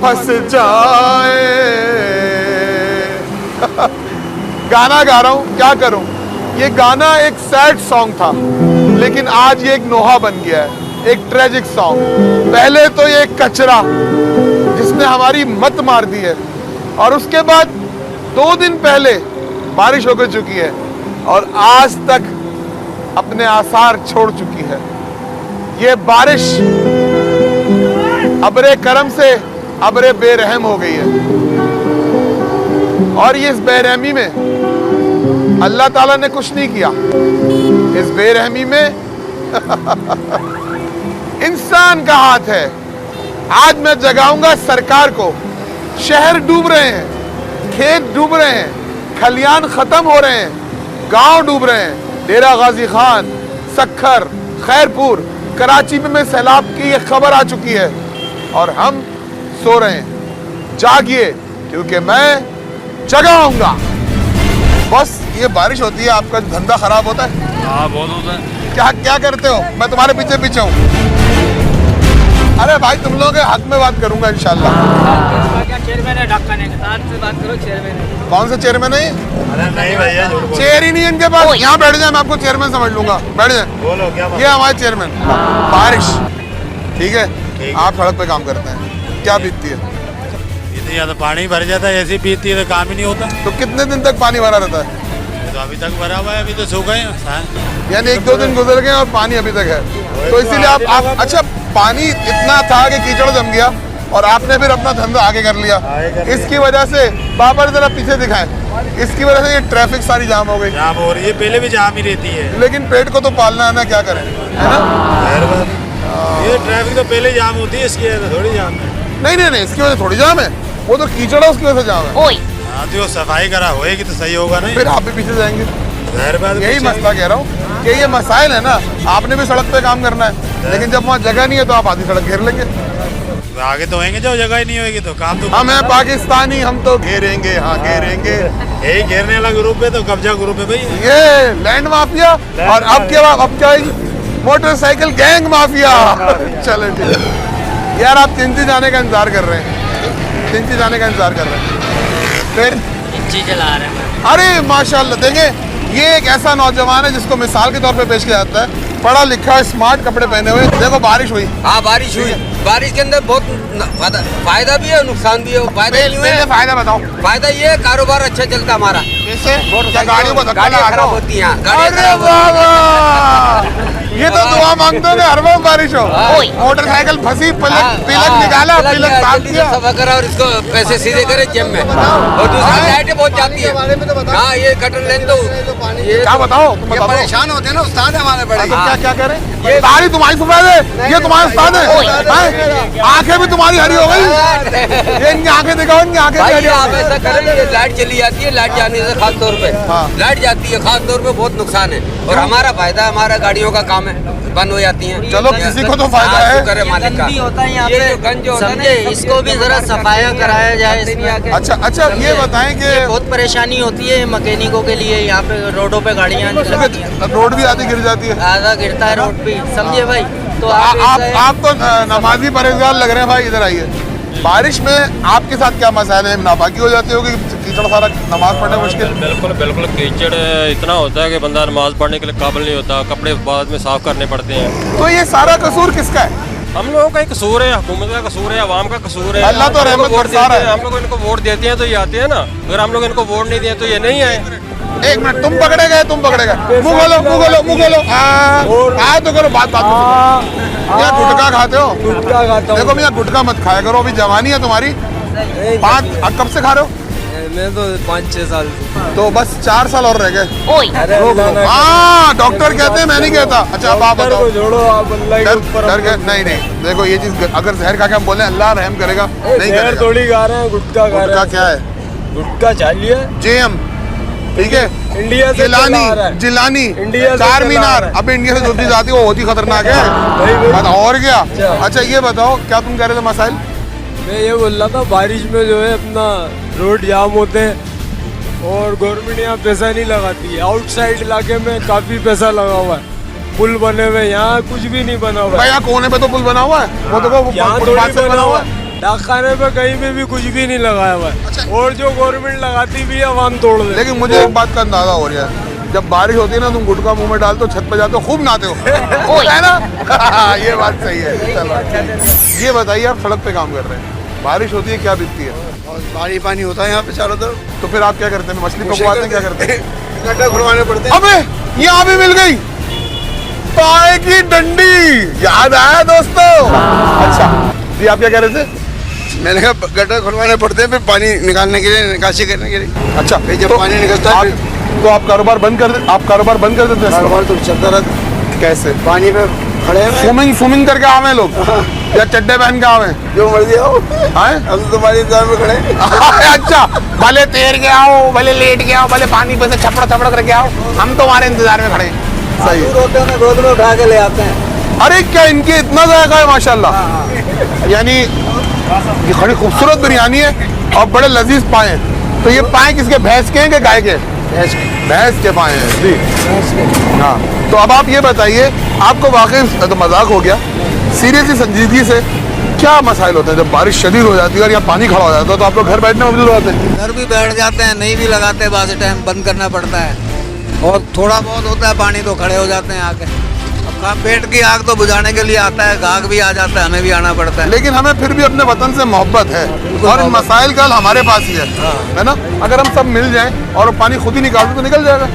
फंस जाए। गाना गा रहा हूं, क्या करूं। ये गाना एक सैड सॉन्ग था, लेकिन आज ये एक नोहा बन गया है, एक ट्रेजिक सॉन्ग। पहले तो ये कचरा जिसने हमारी मत मार दी है, और उसके बाद 2 दिन पहले बारिश होकर चुकी है और आज तक अपने आसार छोड़ चुकी है। ये बारिश अबरे करम से अबरे बेरहम हो गई है, और ये इस बेरहमी में अल्लाह ताला ने कुछ नहीं किया। इस बेरहमी में इंसान का हाथ है। आज मैं जगाऊंगा सरकार को। शहर डूब रहे हैं, खेत डूब रहे हैं, खलियान खत्म हो रहे हैं, गांव डूब रहे हैं। डेरा गाजी खान, सक्खर, खैरपुर, कराची में सैलाब की ये खबर आ चुकी है और हम सो रहे हैं। जागिए, क्योंकि मैं जगाऊंगा। बस ये बारिश होती है, आपका धंधा खराब होता है। हाँ, बहुत होता है। क्या क्या करते हो? मैं तुम्हारे पीछे पीछे हूँ। अरे भाई, तुम लोगों के हक में बात करूंगा इंशाल्लाह। क्या चेयरमैन है ढक्कन है, से बात करो। चेयरमैन कौन सा चेयरमैन है? अरे नहीं भैया, चेयर ही नहीं है इनके पास। यहाँ बैठ जाए, मैं आपको चेयरमैन समझ लूंगा। बैठ जाए। बोलो क्या ये हमारे चेयरमैन। बारिश ठीक है, आप सड़क पे काम करते हैं, क्या बीतती है? इतनी ज्यादा पानी भर जाता है, ऐसी बीतती है तो काम ही नहीं होता। तो कितने दिन तक पानी भरा रहता है? तो अभी तक भरा हुआ है, अभी तो सूख गए हैं। यानी 1-2 दिन गुजर गए और पानी अभी तक है। तो इसीलिए आप अच्छा, पानी इतना था कि कीचड़ जम गया और आपने फिर अपना धंधा आगे कर लिया। इसकी वजह से बाबर जरा पीछे दिखाएं, इसकी वजह से ये ट्रैफिक सारी जाम हो गई। जाम हो रही है, पहले भी जाम ही रहती है, लेकिन पेट को तो पालना है ना, क्या करें, है ना। ये ट्रैफिक तो पहले जाम होती है, इसकी वजह थोड़ी जाम है। नहीं, इसकी वजह से थोड़ी जाम है, वो तो कीचड़ है, उसकी वजह से जाम है। हाँ, तो सफाई करा होएगी तो सही होगा नहीं। फिर आप भी पीछे जाएंगे। यही पीछे- मसला कह रहा हूँ कि ये मसाइल है ना। आपने भी सड़क पे काम करना है, लेकिन जब वहाँ जगह नहीं है तो आप आधी सड़क घेर लेंगे। आगे तो होंगे, जो जगह ही नहीं होगी तो काम तो हम हैं पाकिस्तानी, हम तो घेरेंगे, हाँ घेरेंगे। यही घेरने वाला ग्रुप है, तो कब्जा ग्रुप है भाई। ये लैंड माफिया, और अब क्या है? Motorcycle gang mafia. चलो ठीक है यार, आप चिंची जाने का इंतजार कर रहे हैं, चिंची जाने का इंतजार कर रहे हैं। फिर जी चला रहे हैं। अरे माशाल्लाह, देंगे ये एक ऐसा नौजवान है जिसको मिसाल के तौर पे पेश किया जाता है। पढ़ा लिखा, स्मार्ट कपड़े पहने हुए। देखो बारिश हुई। हाँ, बारिश हुई। बारिश के अंदर बहुत फायदा भी है, नुकसान भी है। फायदा क्यों है? फायदा बताओ। फायदा ये है, कारोबार अच्छा चलता हमारा। कैसे? क्या गाड़ियों को धक्का गाड़ियाँ लगा खराब दो? होती हैं, गाड़ियाँ अरे खराब होती हैं। बाबा, ये तो दुआ मांगते हो कि हर वक्त बारिश हो। मोटरसाइकिल फंसी, पिलक निकाला, पिलक साफ जल्दी से किया। सफा करा और इसको पैसे सीधे करे जेब में। और दूसरी लाइटें बहुत जाती है। हाँ, ये कटन लेन दो। क्या बताओ? तुम बता दो। परेशान होते हैं ना, उस्ताद है हमारे बड़े। तो क्या क्या करें? दाढ़ी तुम्हारी सफेद है, ये तुम्हारे उस्ताद है। आंखें भी तुम्हारी हरी हो गई। ये इनकी आंखें दिखाओ, इनकी आंखें भाई, हरी आप हो ऐसा करें, ये लाइट चली जाती है, लाइट जाने से खास तौर पे हाँ। लाइट जाती है, खास तौर पे बहुत नुकसान है। और हमारा फायदा, हमारा गाड़ियों का काम है, बंद हो जाती है। चलो, किसी को तो फायदा है। शुक्र है मालिक का। गंद भी होता है यहाँ ये पे, जो गंज जो होता है ना, समझे, इसको भी जरा सफाया कराया जाए इसमें। अच्छा, ये बताएं कि बहुत परेशानी होती है मैकेनिकों के लिए। यहाँ पे रोडों पे गाड़ियाँ रोड भी आधी गिर जाती है। आधा गिरता है रोड पे, समझे भाई। तो आप तो नमाजी परहेजगार लग रहे हैं भाई। इधर आइए। बारिश में आपके साथ क्या मसाइल है? नापाकी हो जाती होगी, कीचड़ सारा, नमाज पढ़ने मुश्किल। बिल्कुल कीचड़ इतना होता है कि बंदा नमाज पढ़ने के लिए काबिल नहीं होता, कपड़े बाद में साफ करने पड़ते हैं। तो ये सारा कसूर किसका है? हम लोगों का ही कसूर है, हुकूमत का कसूर है, अवाम का कसूर है। अल्लाह तो हम लोग रहमत वोट बरसा रहा देते हैं, है। हम लोग इनको वोट देते हैं तो ये आते हैं ना। अगर हम लोग इनको वोट नहीं दिए तो ये नहीं आए। एक मिनट, तुम पकड़े गए। मुंह खोलो। हाँ, तो करो बात मियाँ गुटखा खाते हो? गुटखा खाता देखो मियाँ, गुटखा मत खाया करो, अभी जवानी है तुम्हारी। कब से खा रहे हो? मैं तो 5-6 साल से। तो बस 4 साल और रह गए। अरे अल्लाह ना हाँ, डॉक्टर कहते हैं, मैं नहीं कहता। अच्छा, अब आप डॉक्टर बताओ। को छोड़ो, आप अल्लाह के ऊपर डर के नहीं, देखो ये चीज, अगर जहर खा के हम बोले अल्लाह रहम करेगा, नहीं जहर करेगा। थोड़ी खा रहे हैं, गुटखा खा रहे गुटखा हैं। क्या है? गुटखा चालिए जेएम, ठीक है। इंडिया से चला आ रहा है। जिलानी, इंडिया से चार चला आ मीनार। रहा है। अब इंडिया से जो चीज आती है वो बहुत ही खतरनाक है। वही। बस और क्या? अच्छा। अच्छा, ये बताओ, क्या तुम कह रहे थे मसाइल? मैं ये बोल रहा था, बारिश में जो है अपना रोड जाम होते हैं और गवर्नमेंट यहाँ पैसा नहीं लगाती है। आउटसाइड इलाके में काफी पैसा लगा हुआ है, पुल बने हुए। यहाँ कुछ भी नहीं बना हुआ भाई है। यहाँ कोने पे तो पुल बना हुआ है, वो देखो यहाँ फुटपाथ से थोड़ी बना हुआ है। डाकखाने पे कहीं पे भी कुछ भी नहीं लगाया हुआ है। और जो गवर्नमेंट लगाती भी है वहाँ तोड़ दे। लेकिन मुझे एक बात का अंदाजा हो रहा है, जब बारिश होती है ना तुम गुटखा मुंह में डालते हो, छत पे जाते हो, खूब नहाते हो है ना। ये बात सही है। चलो ये बताइए, आप सड़क पे काम कर रहे हैं, बारिश होती है, क्या बीतती है? पानी पानी होता है यहाँ पे चारों तरफ। तो फिर आप क्या करते हैं? मछली पकवाते हैं, क्या करते हैं? गड्ढा खुरवाने पड़ते हैं। अबे यहाँ भी मिल गई पाए की डंडी, याद आया दोस्तों। अच्छा जी, आप क्या कह रहे थे? मैंने कहा गड्ढा खुरवाने पड़ते हैं फिर पानी निकालने के लिए, निकासी करने के लिए। अच्छा, फिर जब तो पानी निकलता है तो आप कारोबार बंद कर देते हैं? कारोबार तो चलता रहता। कैसे? पानी पे खड़े हैं, स्विमिंग करके आवे लोग या चड्डे पहन के आवे? जो मर्जी आओ, हैं? हम तुम्हारी इंतजार में खड़े हैं। अच्छा, भले तैर के आओ, भले लेट के आओ, भले पानी पे से छपड़ करके आओ, हम तुम्हारे इंतजार में खड़े हैं। सही है। होते हैं, गोद में उठा के ले आते हैं। अरे क्या इनके इतना जायका है माशाल्लाह। यानी ये बड़ी खूबसूरत बिरयानी है और बड़े लजीज पाए हैं। तो ये पाए किसके, भैंस के हैं कि गाय के? भैंस के पाए हैं जी। हाँ, तो अब आप ये बताइए, आपको वाकई तो मजाक हो गया, सीरियसली संजीदगी से क्या मसाइल होते हैं जब बारिश शदीद हो जाती है और यहाँ पानी खड़ा हो जाता है? तो आप लोग घर बैठने में मजबूर होते हैं? घर भी बैठ जाते हैं, नहीं भी लगाते, बाज़ टाइम बंद करना पड़ता है। और थोड़ा बहुत होता है पानी तो खड़े हो जाते हैं आके। अब काम पेट की आग तो बुझाने के लिए आता है, गाग भी आ जाता है, हमें भी आना पड़ता है। लेकिन हमें फिर भी अपने वतन से मोहब्बत है और इन मसाइल का हल हमारे पास ही है ना। अगर हम सब मिल जाएं और पानी खुद ही निकाल तो निकल जाएगा।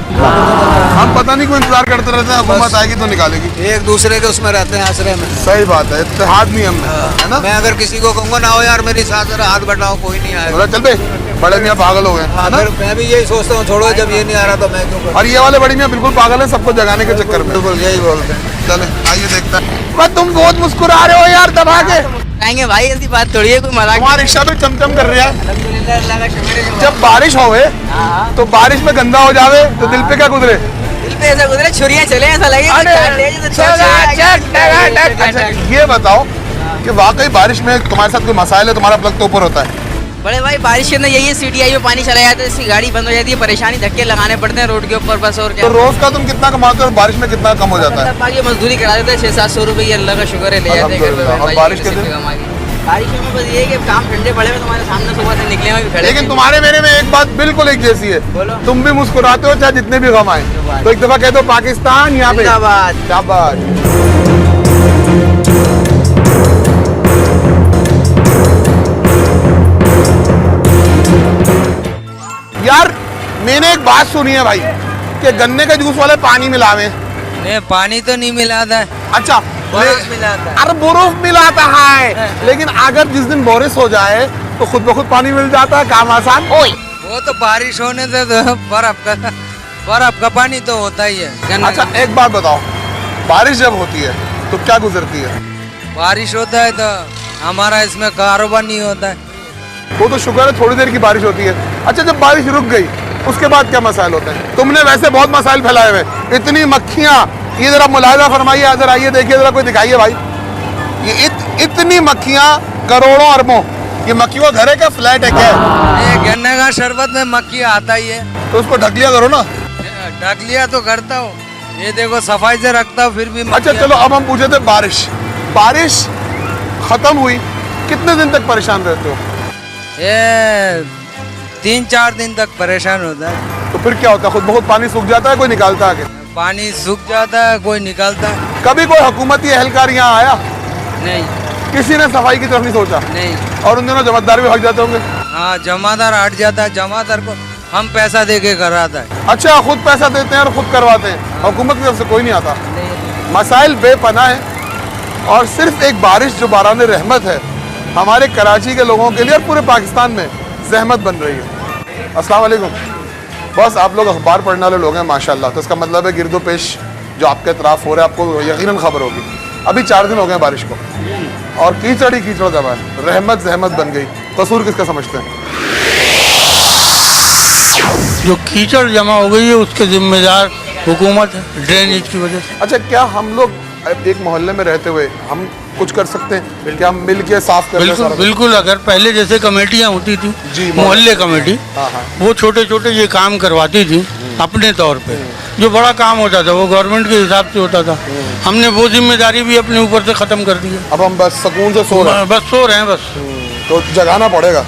हम पता नहीं कोई इंतजार करते रहते हैं, हुकूमत आएगी तो निकालेगी। एक दूसरे के उसमें रहते हैं, आश्रय में। सही बात है, इत्तेहाद नियम है ना। मैं अगर किसी को कहूँगा ना हो यार मेरी साथ जरा हाथ बढ़ाओ, कोई नहीं आएगा। बोला चल बे, बड़े मियाँ पागल हो गए है ना। मैं भी यही सोचता हूँ, छोड़ो जब ये नहीं आ रहा तो मैं क्यों करूं? और ये वाले बड़ी मियाँ बिल्कुल पागल है, सबको जगाने के चक्कर में। बिल्कुल यही बोलते हैं। चले आइए देखते हैं। तुम बहुत मुस्कुरा रहे हो यार, दबा के। आएंगे भाई, ऐसी बात थोड़ी है, कोई मजाक। तुम्हारा रिक्शा भी चमचम कर रहा है। अल्हम्दुलिल्लाह, अल्लाह का शुक्र है। जब बारिश होवे तो बारिश में गंदा हो जावे तो दिल पे क्या गुजरे? दिल पे ऐसा गुजरे, छुरियां चले, ऐसा लगे अच्छा ये बताओ कि वाकई बारिश में तुम्हारे साथ कोई मसाइल है, तुम्हारा प्लग तो ऊपर होता है? बड़े भाई बारिश के अंदर यही है, सीटीआई में पानी चला जाता है, इसकी गाड़ी बंद हो जाती है, परेशानी, धक्के लगाने पड़ते हैं रोड के ऊपर, बस। और तो क्या रोज का तुम कितना कमाते हो और बारिश में कितना कम हो जाता है? बाकी मजदूरी करा देते हैं, 600-700 रुपये, अल्लाह का शुक्र है, ले जाते हैं घर पे। और बारिश के दिन? बारिश में बस ये है कि काम ठंडे पड़े हुए तुम्हारे सामने, सुबह से निकले हुए भी खड़े। लेकिन तुम्हारे मेरे में एक बात बिल्कुल एक जैसी है, बोलो। तुम भी मुस्कुराते हो चाहे जितने भी गम आए। तो एक दफा कह दो पाकिस्तान यहाँ पे जिंदाबाद। शाबाश। यार मैंने एक बात सुनी है भाई कि गन्ने के जूस वाले पानी मिलावे। नहीं, पानी तो नहीं मिलाता है, अच्छा, बर्फ मिलाता है। अरे बर्फ मिलाता है, लेकिन अगर जिस दिन बारिश हो जाए तो खुद ब खुद पानी मिल जाता है, काम आसान। वो तो बारिश होने से तो बर्फ का पानी तो होता ही है। अच्छा एक बात बताओ, बारिश जब होती है तो क्या गुजरती है? बारिश होता है तो हमारा इसमें कारोबार नहीं होता है। वो तो शुक्र है थोड़ी देर की बारिश होती है। अच्छा जब बारिश रुक गई उसके बाद क्या मसाइल होते हैं? तुमने वैसे बहुत मसाइल फैलाए हुए, इतनी मक्खियाँ, ये जरा मुलाहिजा फरमाइए, इधर आइए, देखिए जरा, कोई दिखाइए भाई। ये इतनी मक्खियाँ, करोड़ों अरबों, ये मक्खियों का घर है क्या, फ्लैट है क्या? ये गन्ने का शरबत में मक्खी आता ही है, तो उसको ढक लिया करो ना। ढक लिया तो करता हूँ, ये देखो सफाई से रखता हूँ फिर भी। अच्छा चलो अब हम पूछे थे बारिश खत्म हुई, कितने दिन तक परेशान रहते हो? ये 3-4 दिन तक परेशान होता है। तो फिर क्या होता है, खुद बहुत पानी सूख जाता है, कोई निकालता है आगे? पानी सूख जाता है, कोई निकालता है कभी कोई हुकूमती एहलकार यहाँ आया? नहीं। किसी ने सफाई की तरफ नहीं सोचा? नहीं। और उन दिनों जमादार भी हट जाते होंगे? हाँ, जमादार हट जाता है, जमादार को हम पैसा दे के कराता है। अच्छा, खुद पैसा देते हैं और खुद करवाते हैं, हुकूमत की तरफ से कोई नहीं आता? मसाइल बेपनाह है और सिर्फ एक बारिश जो बारान रहमत है हमारे कराची के लोगों के लिए और पूरे पाकिस्तान में जहमत बन रही है। अस्सलाम वालेकुम। बस आप लोग अखबार पढ़ने वाले लोग हैं माशाल्लाह, तो इसका मतलब है गिरदो पेश जो आपके तरफ हो रहा है आपको यकीनन खबर होगी। अभी 4 दिन हो गए बारिश को और कीचड़ ही कीचड़ जमा है, रहमत जहमत बन गई। कसूर किसका समझते हैं? जो कीचड़ जमा हो गई है उसके जिम्मेदार हुकूमत है, ड्रेनेज की वजह से। अच्छा, क्या हम लोग एक मोहल्ले में रहते हुए हम कुछ कर सकते हैं? क्या हम मिल के साफ कर? बिल्कुल बिल्कुल। अगर पहले जैसे कमेटियाँ होती थी, मोहल्ले कमेटी, वो छोटे छोटे ये काम करवाती थी अपने तौर पे, जो बड़ा काम होता था वो गवर्नमेंट के हिसाब से होता था। हमने वो जिम्मेदारी भी अपने ऊपर से खत्म कर दी है। अब हम बस सुकून से सो रहे हैं, बस सो रहे हैं बस। तो जगाना पड़ेगा।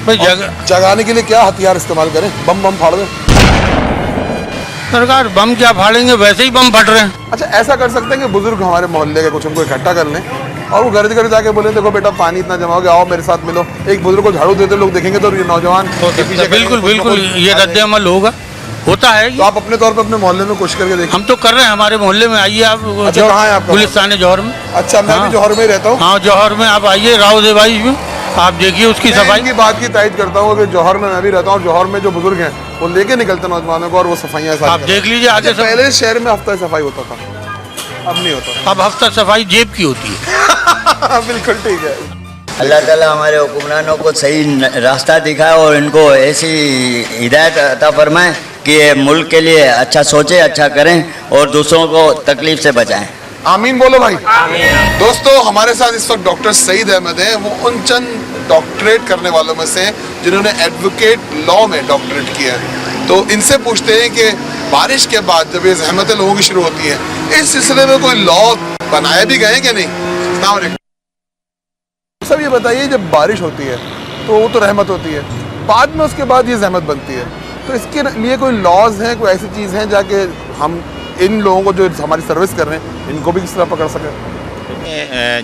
भाई जगह जगाने के लिए क्या हथियार इस्तेमाल करें? बम बम फाड़ दें? सरकार बम क्या फाड़ेंगे, वैसे ही बम फट रहे हैं। अच्छा, ऐसा कर सकते हैं कि बुजुर्ग हमारे मोहल्ले के कुछ उनको इकट्ठा कर लें और वो घर जाके बोले देखो बेटा पानी इतना जमा हो गया, आओ मेरे साथ मिलो। एक बुजुर्ग को झाड़ू देते लोग देखेंगे तो ये नौजवान बिल्कुल बिल्कुल ये रद्द अमल होता है। तो आप अपने तौर पर अपने मोहल्ले में कोशिश करके देखिए। हम तो कर रहे हैं, हमारे मोहल्ले में आइए आप। अच्छा, कहाँ है आपका? गुलिस्तान जौहर में। अच्छा, मैं भी जौहर में ही रहता हूँ। हाँ, जौहर में आप आइए, राव देवाई में आप देखिए उसकी सफाई की बात की तायद करता हूँ कि जौहर में मैं भी रहता हूँ। जौहर में जो बुजुर्ग हैं वो लेके निकलते हैं नौजवानों को और वो सफाइयाँ आप देख लीजिए आगे। पहले शहर में हफ्ता सफाई होता था, अब नहीं होता। अब हफ्ता सफाई जेब की होती है। बिल्कुल ठीक है। अल्लाह ताला हमारे हुक्मरानों को सही रास्ता दिखाए और इनको ऐसी हिदायत अता फरमाए कि ये मुल्क के लिए अच्छा सोचे, अच्छा करें और दूसरों को तकलीफ से बचाएं। आमीन बोलो भाई। दोस्तों, हमारे साथ इस वक्त डॉक्टर सईद अहमद हैं। वो उन चंद डॉक्टरेट करने वालों में से जिन्होंने एडवोकेट लॉ में डॉक्टरेट किया है। तो इनसे पूछते हैं कि बारिश के बाद जब ये ज़हमतें लोगों की शुरू होती हैं, इस सिलसिले में कोई लॉ बनाए भी गए कि नहीं? अस्सलाम वालेकुम। सब ये बताइए, जब बारिश होती है तो वो तो रहमत होती है, बाद में उसके बाद ये ज़हमत बनती है, तो इसके लिए कोई लॉज हैं, कोई ऐसी चीज़ हैं जाके हम इन लोगों को जो हमारी सर्विस कर रहे हैं इनको भी किस तरह पकड़ सकें?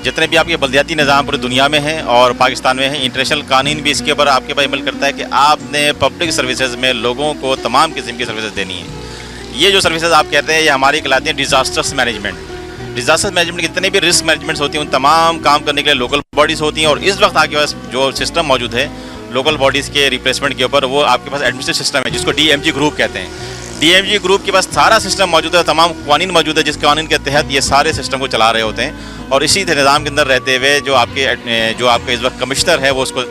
जितने भी आपके बल्दियाती निज़ाम पूरी दुनिया में हैं और पाकिस्तान में हैं, इंटरनेशनल कानून भी इसके ऊपर आपके पास अमल करता है कि आपने पब्लिक सर्विसेज में लोगों को तमाम किस्म की सर्विसेज देनी है। ये जो सर्विसेज आप कहते हैं ये हमारी कहलाती हैं डिज़ास्टर्स मैनेजमेंट। डिज़ास्टर मैनेजमेंट जितने भी रिस्क मैनेजमेंट्स होती हैं उन तमाम काम करने के लिए लोकल बॉडीज़ होती हैं। और इस वक्त आपके पास जो सिस्टम मौजूद है लोकल बॉडीज़ के रिप्लेसमेंट के ऊपर, वो आपके पास एडमिनिस्ट्रेटिव सिस्टम है जिसको DMG ग्रुप कहते हैं। DMG ग्रुप के पास सारा सिस्टम मौजूद है, तमाम कानून मौजूद है जिस कानून के तहत ये सारे सिस्टम को चला रहे होते हैं। और इसी निज़ाम के अंदर रहते हुए जो आपके इस वक्त कमिश्नर है वो उसको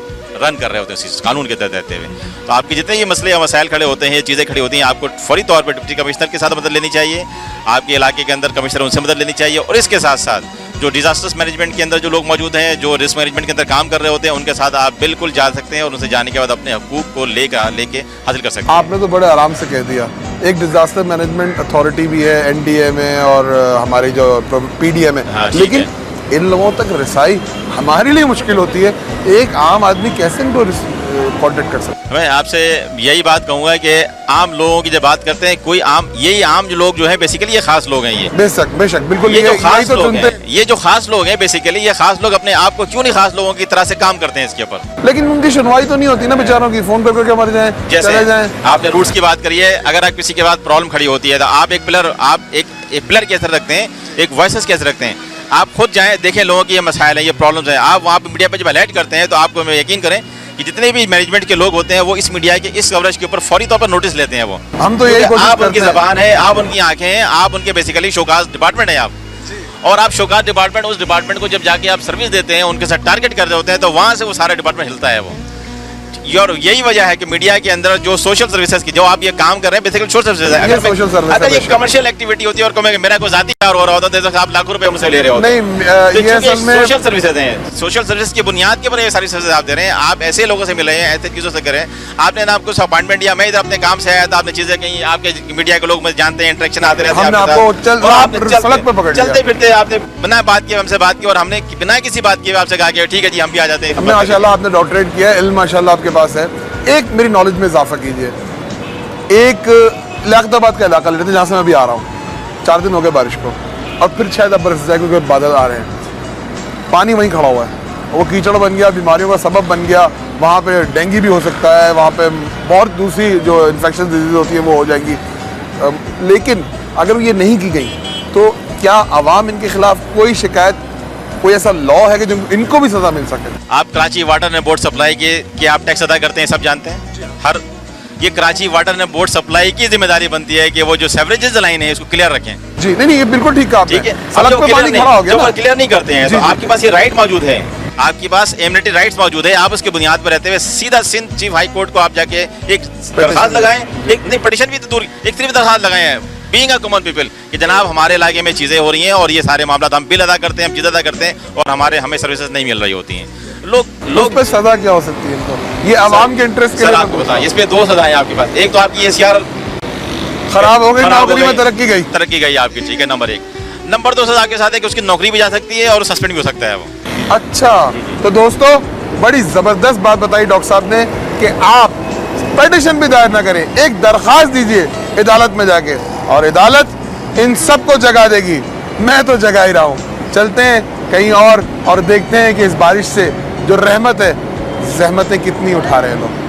रन कर रहे होते हैं इस कानून के तहत रहते हुए। तो आपके जितने ये मसले या मसाइल खड़े होते हैं, ये चीज़ें खड़ी होती हैं, आपको फौरी तौर पर डिप्टी कमिश्नर के साथ मदद लेनी चाहिए। आपके इलाके के अंदर कमिश्नर उनसे मदद लेनी चाहिए। और इसके साथ साथ जो डिज़ास्टर्स मैनेजमेंट के अंदर जो लोग मौजूद हैं, जो रिस्क मैनेजमेंट के अंदर काम कर रहे होते हैं, उनके साथ आप बिल्कुल जा सकते हैं और उनसे जाने के बाद अपने हकूक़ को लेके हासिल कर सकते हैं। आपने तो बड़े आराम से कह दिया। एक डिज़ास्टर मैनेजमेंट अथॉरिटी भी है NDA में और हमारी जो PDA में, लेकिन इन लोगों तक रसाई हमारे लिए मुश्किल होती है। एक आम आदमी कैसे इनको कॉन्टेक्ट कर सकते हैं? मैं आपसे यही बात कहूँगा कि आम लोगों की जब बात करते हैं, कोई यही आम जो लोग जो हैं बेसिकली ये खास लोग हैं। ये बेशक बिल्कुल ये जो खास लोग हैं, ये जो खास लोग हैं बेसिकली ये खास लोग अपने आप को क्यों नहीं खास लोगों की तरह से काम करते हैं इसके ऊपर। लेकिन उनकी सुनवाई तो नहीं होती ना बेचारों की, फोन करके मर जाए, चले जाए। आपने रूट्स की बात करी है, अगर आप किसी के बाद प्रॉब्लम खड़ी होती है तो आप एक पिलर कैसे रखते हैं, एक वॉइस कैसे रखते हैं। आप खुद जाएं, देखें लोगों की ये मसाइल हैं, ये प्रॉब्लम्स हैं। आप वहाँ पर मीडिया पर जब अलर्ट करते हैं तो आपको यकीन करें कि जितने भी मैनेजमेंट के लोग होते हैं वो इस मीडिया के इस कवरेज के ऊपर फौरी तौर पर नोटिस लेते हैं। वो हम तो यही कोशिश आप उनकी ज़बान है, आप उनकी आंखें हैं, आप उनके बेसिकली शोकाज डिपार्टमेंट है आप। और आप शोकाज डिपार्टमेंट, उस डिपार्टमेंट को जब जाके आप सर्विस देते हैं, उनके साथ टारगेट कर रहे होते हैं, तो वहाँ से वो सारा डिपार्टमेंट हिलता है वो। और यही वजह है कि मीडिया के अंदर जो सोशल सर्विसेज की जो आप ये काम कर रहे हैं बेसिकली सोशल सर्विसेज है। अगर ये कमर्शियल एक्टिविटी होती है और मेरा कोई जाती कार हो रहा होता है तो आप लाखों रुपए मुझसे ले रहे होते हैं। ये असल में सोशल सर्विसेज हैं। सोशल सर्विस की बुनियाद के ऊपर ये सारी सर्विसेज आप दे रहे हैं। आप ऐसे लोगों से मिल रहे हैं, ऐसे चीज़ों से करें। आपने ना कुछ अपॉइंटमेंट दिया, मैं इधर अपने काम से आया था, आपने चीज़ें कहीं आपके मीडिया के लोग मुझे जानते हैं, इंटरेक्शन आते रहते हैं, चलते फिरते आपने बिना बात किए हमसे बात की और हमने बिना किसी बात किए आपसे कहा कि ठीक है जी हम भी आ जाते हैं। माशाल्लाह आपने डॉक्टरेट किया, इल्म माशाल्लाह आपके पास है। एक मेरी नॉलेज में इजाफा कीजिए। एक लियाकताबाद का इलाका लेते हैं जहाँ से मैं भी आ रहा हूँ। 4 दिन हो गए बारिश को और फिर शायद अब बरस जाए क्योंकि बादल आ रहे हैं। पानी वहीं खड़ा हुआ है, वो कीचड़ बन गया, बीमारियों का सबब बन गया। वहाँ पे डेंगू भी हो सकता है, वहाँ पे बहुत दूसरी जो इन्फेक्शन डिजीज होती है वो हो जाएंगी। लेकिन अगर ये नहीं की गई तो क्या आवाम इनके खिलाफ कोई शिकायत, कोई ऐसा लॉ है कि जो इनको भी सजा मिल सके? आप Karachi water and board supply के आप टैक्स अदा करते हैं, सब जानते हैं। ये Karachi water and board supply की जिम्मेदारी बनती है कि वो जो सेवरेजेस लाइन है इसको क्लियर रखें। जी नहीं ये बिल्कुल ठीक कहा। ठीक है, अलग पे पानी खड़ा हो गया ना, क्लियर नहीं करते हैं तो आपके पास ये राइट मौजूद है, आपके पास एमिनिटी राइट्स मौजूद है। आप उसकी बुनियाद पर रहते हुए सीधा सिंध चीफ हाई कोर्ट को आप जाके एक दरखास्त लगाएं, एक पिटीशन भी दूर, एक सिर्फ दरखास्त लगाएं हैं बीइंग अ कॉमन पीपल कि जनाब हमारे इलाके में चीज़ें हो रही हैं और ये सारे मामला हम बिल अदा करते हैं, हम चीज़ अदा करते हैं और हमें सर्विसेज नहीं मिल रही होती हैं। लोग पे सजा क्या हो सकती है इनको? ये आवाम के इंटरेस्ट के लिए आपको बताएं, इस पे 2 सजाएं आपके पास। एक तो आपकी ACR खराब हो गई, नौकरी में तरक्की गई आपकी, ठीक है, नंबर 1। नंबर 2 सजा आपके साथ है कि उसकी नौकरी भी जा सकती है और सस्पेंड भी हो सकता है वो। अच्छा तो दोस्तों बड़ी ज़बरदस्त बात बताई डॉक्टर साहब ने कि आप पिटीशन भी दायर ना करें, एक दरख्वास्त दीजिए अदालत में जाके, और अदालत इन सबको जगा देगी। मैं तो जगा ही रहा हूँ। चलते हैं कहीं और देखते हैं कि इस बारिश से जो रहमत है, जहमतें कितनी उठा रहे हैं लोग।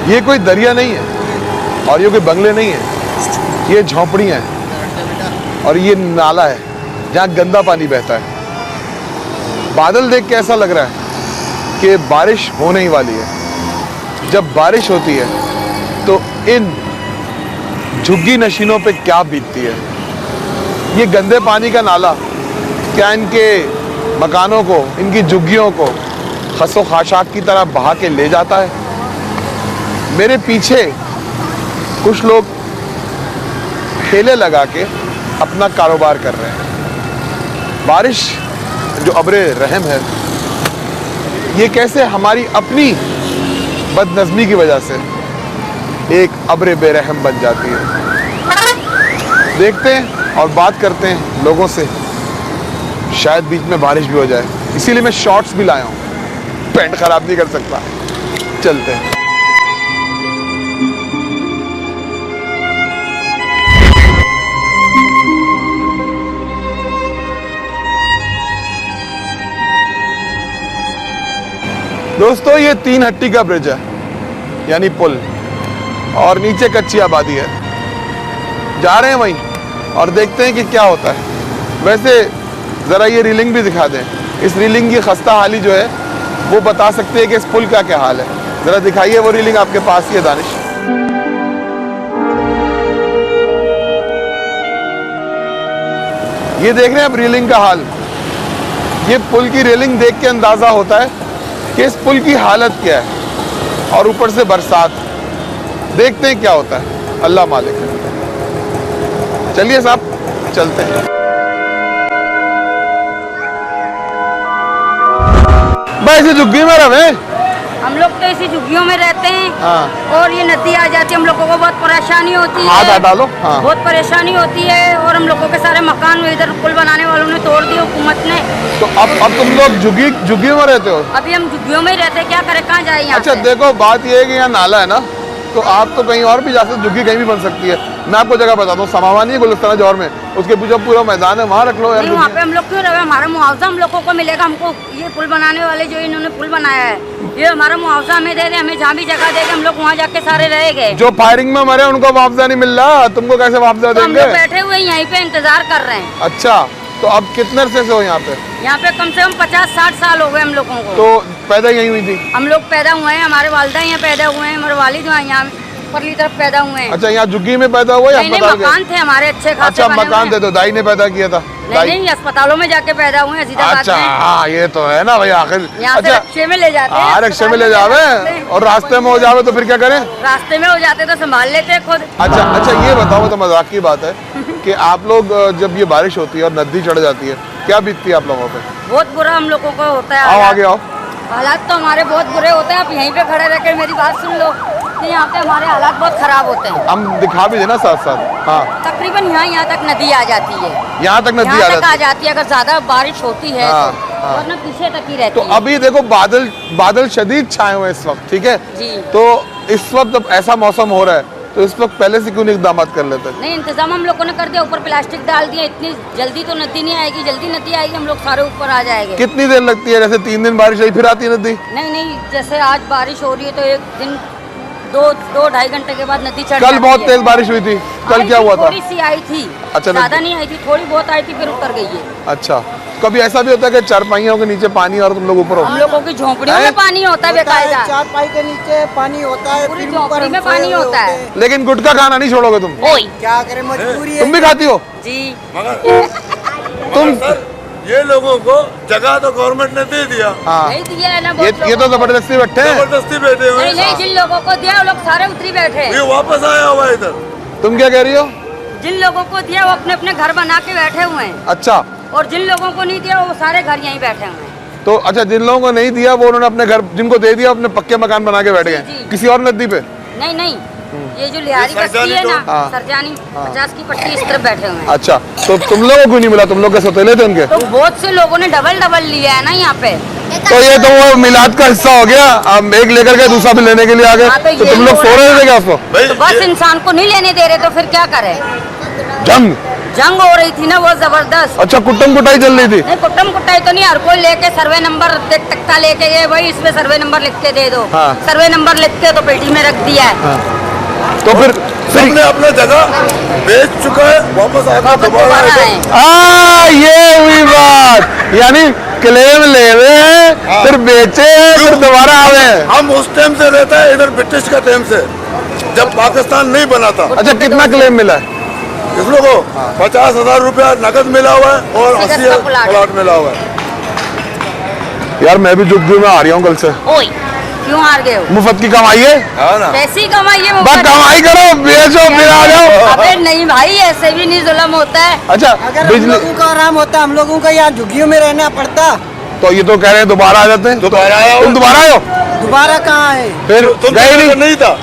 ये कोई दरिया नहीं है और ये कोई बंगले नहीं है, ये झोंपड़ियाँ हैं और ये नाला है जहाँ गंदा पानी बहता है। बादल देख के ऐसा लग रहा है कि बारिश होने ही वाली है। जब बारिश होती है तो इन झुग्गी नशीनों पे क्या बीतती है। ये गंदे पानी का नाला क्या इनके मकानों को, इनकी झुग्गियों को खसो खाशाक की तरह बहा के ले जाता है। मेरे पीछे कुछ लोग ठेले लगा के अपना कारोबार कर रहे हैं। बारिश जो अब्रे रहम है, ये कैसे हमारी अपनी बदनज़मी की वजह से एक अब्रे बेरहम बन जाती है। देखते हैं और बात करते हैं लोगों से, शायद बीच में बारिश भी हो जाए। इसीलिए मैं शॉर्ट्स भी लाया हूँ, पैंट खराब नहीं कर सकता। चलते हैं। दोस्तों, ये 3 हट्टी का ब्रिज है, यानी पुल, और नीचे कच्ची आबादी है। जा रहे हैं वहीं और देखते हैं कि क्या होता है। वैसे ज़रा ये रीलिंग भी दिखा दें। इस रीलिंग की खस्ता हाली जो है वो बता सकते हैं कि इस पुल का क्या हाल है। ज़रा दिखाइए वो रीलिंग, आपके पास ही है दानिश। ये देख रहे हैं आप रीलिंग का हाल। ये पुल की रेलिंग देख के अंदाज़ा होता है कि इस पुल की हालत क्या है, और ऊपर से बरसात। देखते हैं क्या होता है, अल्लाह मालिक है। चलिए साहब, चलते हैं। भाई इसी झुग्गी में रहे, हम लोग तो इसी झुग्गियों में रहते हैं। हाँ। और ये नदी आ जाती है, हम लोगों को बहुत परेशानी होती है। हाथ हटा लो। हाँ। बहुत परेशानी होती है, और हम लोगों के सारे मकान इधर पुल बनाने वालों ने तोड़ दिए, हुकूमत ने। तो अब तुम लोग झुग्गी में रहते हो? अभी हम झुग्गियों में ही रहते हैं, क्या करें, कहाँ जाए यहाँ अच्छा से? देखो, बात ये है कि यहाँ नाला है ना, तो आप तो कहीं और भी जा सकते, झुग्गी कहीं भी बन सकती है। मैं आपको जगह बताता हूँ, समावा नहीं है गुलिस्तान जौहर में, उसके पीछे पूरा मैदान है, वहाँ रख लो यार। वहाँ पे हम लोग क्यों रहे? हमारा मुआवजा हम लोगों को मिलेगा। हमको ये पुल बनाने वाले जो इन्होंने पुल बनाया है, ये हमारा मुआवजा हमें दे दे, हमें जहाँ भी जगह देगा हम लोग वहाँ जाके सारे रहेंगे। जो फायरिंग में मरे उनको मुआवजा नहीं मिल रहा, तुमको कैसे मुआवजा तो हम देंगे? लोग बैठे हुए यहीं पे इंतजार कर रहे हैं। अच्छा, तो अब कितने अरसे से हो यहाँ पे? यहाँ पे कम से कम 50-60 साल हो गए हम लोगों को। तो पैदा यहीं हुई थी? हम लोग पैदा हुए हैं, हमारे वालिदा यहाँ पैदा हुए हैं, हमारे वालिद यहाँ परली तरफ पैदा हुए हैं। अच्छा, यहाँ झुग्गी में पैदा हुआ या अस्पताल के? मकान थे हमारे अच्छे खासे। अच्छा, मकान थे तो दाई ने पैदा किया था? नहीं, अस्पतालों में जाके पैदा हुए हैं। अच्छा, हाँ ये तो है ना भाई, आखिर यहाँ से रिक्शे में ले जाते हैं। रिक्शे में ले जावे, और रास्ते में हो जावे तो फिर क्या करें? रास्ते में हो जाते तो संभाल लेते हैं खुद। अच्छा, ये बताओ, तो मजाक की बात है कि आप लोग जब ये बारिश होती है और नदी चढ़ जाती है, क्या बीतती है आप लोगों पे? बहुत बुरा हम लोगों को होता है। आओ आगे आओ। हालात तो हमारे बहुत बुरे होते हैं। आप यहीं पे खड़े रहकर मेरी बात सुन लो, यहाँ पे हमारे हालात बहुत खराब होते हैं। हम दिखा भी देना साथ साथ। हाँ, तकरीबन यहाँ तक नदी आ जाती है। यहाँ तक नदी आ जाती है अगर ज्यादा बारिश होती है। हाँ, तो वरना पीछे तक ही रहती है। तो अभी देखो बादल शदीद छाए हुए इस वक्त, ठीक है जी। तो इस वक्त जब ऐसा मौसम हो रहा है, तो इस वक्त पहले से क्यों नहीं इकदाम कर लेते? नहीं, इंतजाम हम लोगों ने कर दिया, ऊपर प्लास्टिक डाल दिया। इतनी जल्दी तो नदी नहीं आएगी, जल्दी नदी आएगी हम लोग सारे ऊपर आ जाएंगे। कितनी देर लगती है? जैसे 3 दिन बारिश रही फिर आती है नदी? नहीं, जैसे आज बारिश हो रही है तो एक दिन 2-2-2.5 घंटे के बाद नदी चढ़। कल बहुत तेज बारिश हुई थी, कल क्या हुआ था? थोड़ी सी आई थी। अच्छा, ज्यादा नहीं आई थी, थोड़ी बहुत आई थी, फिर उतर गई है। अच्छा, कभी ऐसा भी होता है कि चारपाइयों के नीचे पानी और तुम लोग ऊपर हो? हम लोगों की झोंपड़ियों में पानी होता है बेकायदा। चारपाई के नीचे पानी होता है, पूरी झोंपड़ी में पानी होता है। लेकिन गुटखा खाना नहीं छोड़ोगे तुम? क्या करें, मजबूरी है। तुम भी खाती हो? जी। तुम ये लोगों को जगह तो गवर्नमेंट ने दे दिया। हाँ, नहीं दिया है ना। ये तो जबरदस्ती बैठे हैं। जबरदस्ती बैठे हुए। नहीं, जिन लोगों को दिया वो लोग सारे उतरी बैठे। ये वापस आया हुआ इधर। तुम क्या कह रही हो? जिन लोगों को दिया वो अपने अपने घर बना के बैठे हुए हैं। अच्छा। और जिन लोगों को नहीं दिया वो सारे घर यहीं बैठे हुए हैं। तो अच्छा, जिन लोगों को नहीं दिया वो उन्होंने अपने घर, जिनको दे दिया अपने पक्के मकान बना के बैठ गए किसी और नदी पे। नहीं नहीं, ये जो लिहारी बस्ती है ना, सरजानी 50 की पट्टी इस तरफ बैठे हुए हैं। अच्छा, तो तुम लोगों को नहीं मिला? तुम लोग के सौतेले थे उनके? तो बहुत से लोगों ने डबल लिया है ना यहाँ पे। तो ये तो वो मिलाद का हिस्सा हो गया, अब एक लेकर के दूसरा भी लेने के लिए आ गए। तो तुम लोग सो रहे थे क्या उसको? तो बस इंसान को नहीं लेने दे रहे तो फिर क्या करे? जंग हो रही थी ना वो जबरदस्त। अच्छा, कुटम कुटाई चल रही थी? नहीं, कुटम कुटाई तो नहीं, हर कोई लेके सर्वे नंबर तख्ता लेके गए, वही इसमें सर्वे नंबर लिख के दे दो। हाँ। सर्वे नंबर लिख के तो पेटी में रख दिया है। तो फिर सबने अपना जगह बेच चुका है, वापस आकर दोबारा ये हुई बात, यानी क्लेम ले रहे हैं, फिर बेचे हैं, फिर दोबारा आ रहे हैं। हम उस टाइम से रहता है इधर, ब्रिटिश का टाइम से, जब पाकिस्तान नहीं बना था। अच्छा, कितना क्लेम मिला है इस लोगों को? 50,000 रुपया नकद मिला हुआ है और 80 प्लाट मिला हुआ है। यार मैं भी जुग्गी में आ रही हूँ कल से। क्यों हार गए हो? मुफ्त की कमाई है ना? कैसी कमाई है? बस कमाई करो, बेचो, फिर आ जाओ। अबे नहीं भाई, ऐसे भी नहीं जुल्म होता है। अच्छा, हम लोगों का आराम होता, हम लोगों का यहाँ झुग्गियों में रहना पड़ता। तो ये तो कह रहे हैं दोबारा आ जाते हैं। दोबारा आए? तुम दोबारा आए हो? दोबारा कहाँ है? फिर गए नहीं था?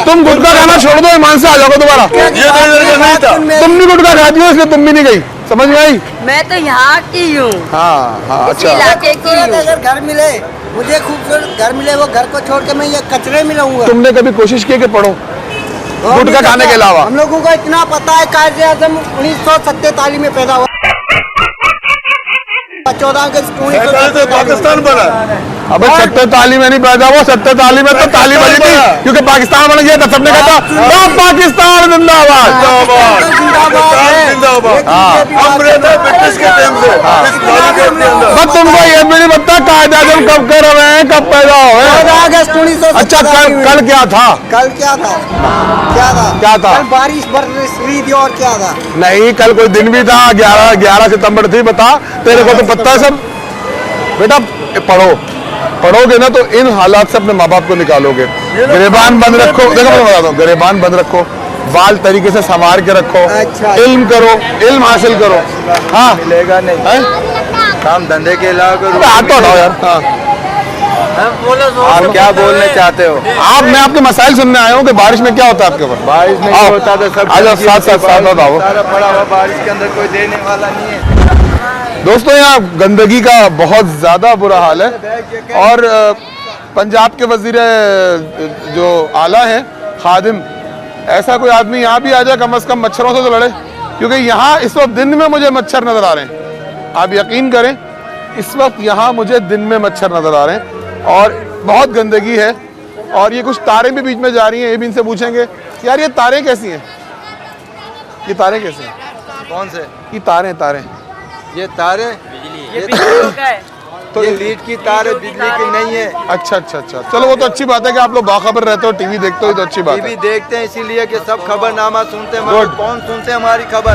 तुम गुटखा खाना छोड़ दो, ईमान से आ जाओगे दोबारा। ये नहीं था। तुम भी गुटखा खाती हो, इसलिए तुम भी नहीं गई, समझ में आई? मैं तो यहाँ की हूँ। हाँ, अच्छा। इलाके की हूँ। अगर घर मिले, मुझे खूबसूरत घर मिले, वो घर को छोड़ के मैं ये कचरे में रहूंगा। तुमने कभी कोशिश की कि पढ़ो गुटखा खाने के अलावा? हम लोगों को इतना पता है, कायदे आज़म 1947 में पैदा हुआ, 14 अगस्त 1947 पाकिस्तान बना। अबे 47 में नहीं पैदा हुआ, 47 में तो ताली बजी थी क्योंकि पाकिस्तान बन गया था, सबने कहा था पाकिस्तान जिंदाबाद। हम रहते हैं ब्रिटिश के टाइम से। बस तुमको ये भी नहीं पता कायदे आज़म कब कर रहे हैं, कब पैदा हुए? 14 अगस्त 1947। अच्छा, कल क्या था? कल क्या था? कल बारिश बरस रही थी और क्या था? नहीं, कल कोई दिन भी था, 11 सितंबर थी। बता, तेरे को तो पता है सब। बेटा पढ़ोगे ना तो इन हालात से अपने माँ बाप को निकालोगे। गिरेबान बंद रखो, देखो मैं बताता हूँ, गिरेबान बंद रखो, बाल तरीके से संवार के रखो। अच्छा। इल्म करो, इल्म हासिल करो। हाँ, मिलेगा नहीं, काम धंधे के अलावा करो। हाथ तो हटाओ यार। हाँ, आप क्या बोलना चाहते हो? मैं आपके मसाइल सुनने आया हूँ कि बारिश में क्या होता है आपके ऊपर। बारिश में क्या होता था? सब आज साथ बताओ। सारा पड़ा हुआ, बारिश के अंदर कोई देने वाला नहीं है। दोस्तों, यहाँ गंदगी का बहुत ज़्यादा बुरा हाल है और पंजाब के वजीर जो आला है खादिम, ऐसा कोई आदमी यहाँ भी आ जाए कम से कम मच्छरों से तो लड़े, क्योंकि यहाँ इस वक्त दिन में मुझे मच्छर नज़र आ रहे हैं। आप यकीन करें, इस वक्त यहाँ मुझे दिन में मच्छर नज़र आ रहे हैं और बहुत गंदगी है। और ये कुछ तारें भी बीच में जा रही हैं, ये भी इनसे पूछेंगे यार ये तारें कैसी हैं, ये तारें कैसी हैं? कौन से? ये तारें ये तारे तो ये लीड की तार है, बिजली की नहीं है। अच्छा, चलो वो तो अच्छी बात है कि आप लोग बाखबर रहते हो, टीवी देखते हो, तो अच्छी बात है। टीवी देखते हैं इसीलिए कि सब खबरनामा सुनते हैं, मगर कौन सुनते हैं हमारी खबर?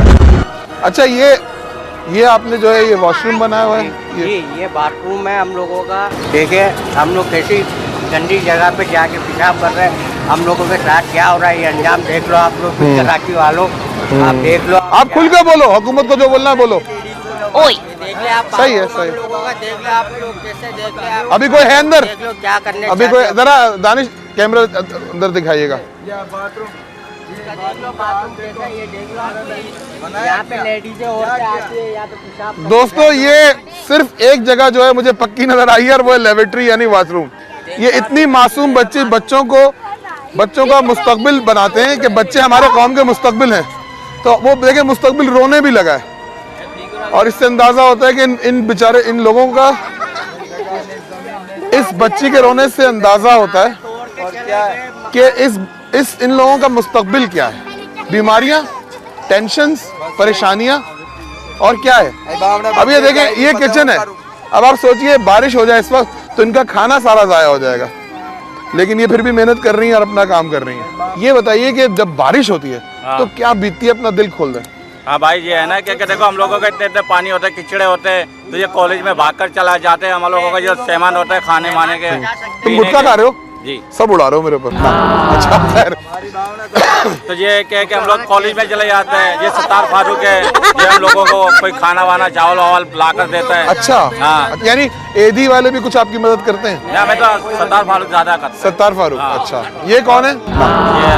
अच्छा, ये आपने जो है ये वॉशरूम बनाया हुआ है? ये बाथरूम है हम लोगों का। देखिए हम लोग कैसी गंदी जगह पे जाके पेशाब कर रहे हैं, हम लोगों के साथ क्या हो रहा है ये अंजाम देख लो आप लोग, कराची वालों, आप देख लो। आप खुल के बोलो, हुकूमत को जो बोलना है बोलो। सही है। अभी कोई है अंदर? क्या करने? अभी कोई, जरा दानिश कैमरा अंदर दिखाइएगा। यहाँ पे लेडीजें औरतें आती है, यहाँ पे पेशाब। दोस्तों, ये सिर्फ एक जगह जो है मुझे पक्की नजर आई है और वो है लेबोरेटरी यानी वॉशरूम। ये इतनी मासूम बच्चों का मुस्तकबिल बनाते हैं कि बच्चे हमारे कौम के मुस्तकबिल हैं। तो वो देखे मुस्तकबिल रोने भी लगा है और इससे अंदाजा होता है कि इन बेचारे इन लोगों का, इस बच्ची के रोने से अंदाजा होता है कि इन लोगों का मुस्तकबिल क्या है। बीमारियां, टेंशन्स, परेशानियां और क्या है। अब ये देखें, ये किचन है। अब आप सोचिए बारिश हो जाए इस वक्त तो इनका खाना सारा ज़ाया हो जाएगा, लेकिन ये फिर भी मेहनत कर रही हैं और अपना काम कर रही हैं। ये बताइए कि जब बारिश होती है तो क्या बीतती है, अपना दिल खोल दें। हाँ भाई, ये है ना कि देखो हम लोगों के इतने पानी होते हैं, कीचड़े होते हैं, तो ये कॉलेज में भागकर चला जाते हैं। हम लोगों का जो सामान होता है खाने माने के। तुम गुटखा खा रहे हो? जी सब उड़ा रहे हो मेरे ऊपर। अच्छा खैर, तो ये कह के हम लोग कॉलेज में चले जाते हैं। ये सत्तार फारूक है, ये हम लोगों को कोई खाना वाना चावल वावल ला कर देता है। अच्छा हाँ, यानी एदी वाले भी कुछ आपकी मदद करते हैं? मैं तो सत्तार फारूक ज्यादा करता हूं। सत्तार फारूक, अच्छा ये कौन है? ये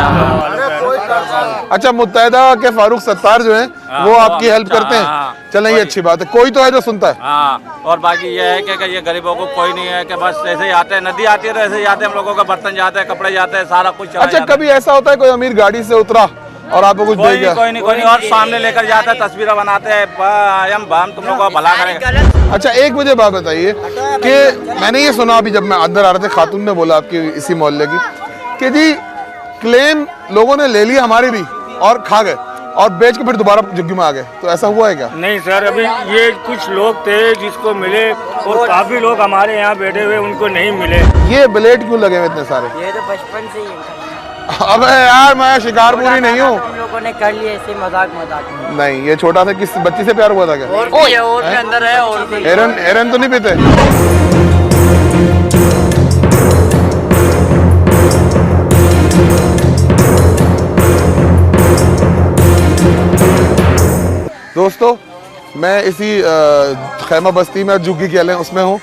अच्छा, मुत्तहिदा के फारूक सत्तार जो हैं वो आपकी हेल्प करते हैं। चलें, ये अच्छी बात है, कोई तो है जो सुनता है। हाँ, और बाकी ये है कि ये गरीबों को कोई नहीं है कि बस ऐसे ही आते हैं, नदी आती है तो ऐसे ही आते हैं, हम लोगों का बर्तन जाते हैं, कपड़े जाते हैं, सारा कुछ चला अच्छा, जाता है। कभी ऐसा होता है कोई अमीर गाड़ी से उतरा और आपको कुछ दे गया? कोई नहीं और सामने लेकर जाता है, तस्वीरें बनाते हैं, हम तुम लोगों को भला करेंगे। अच्छा, एक मुझे बात बताइए कि मैंने ये सुना अभी जब मैं अंदर आ रहे थे, खातून ने बोला आपकी इसी मोहल्ले की कि जी क्लेम लोगों ने ले लिया हमारे भी और खा गए और बेच के फिर दोबारा झुग्गी में आ गए, तो ऐसा हुआ है क्या? नहीं सर, अभी ये कुछ लोग थे जिसको मिले और काफी लोग हमारे यहाँ बैठे हुए उनको नहीं मिले। ये ब्लेड क्यों लगे हुए इतने सारे? ये तो बचपन से ही है। अबे यार, मैं शिकारपुरी नहीं हूँ। हम लोगों ने कर लिया ऐसे मजाक में। नहीं, ये छोटा सा किस बच्ची से प्यार हुआ था क्या? और भी अंदर है और भी। एरन तो नहीं पीते? दोस्तों, मैं इसी खैमा बस्ती में झुग्गी के उसमें हूँ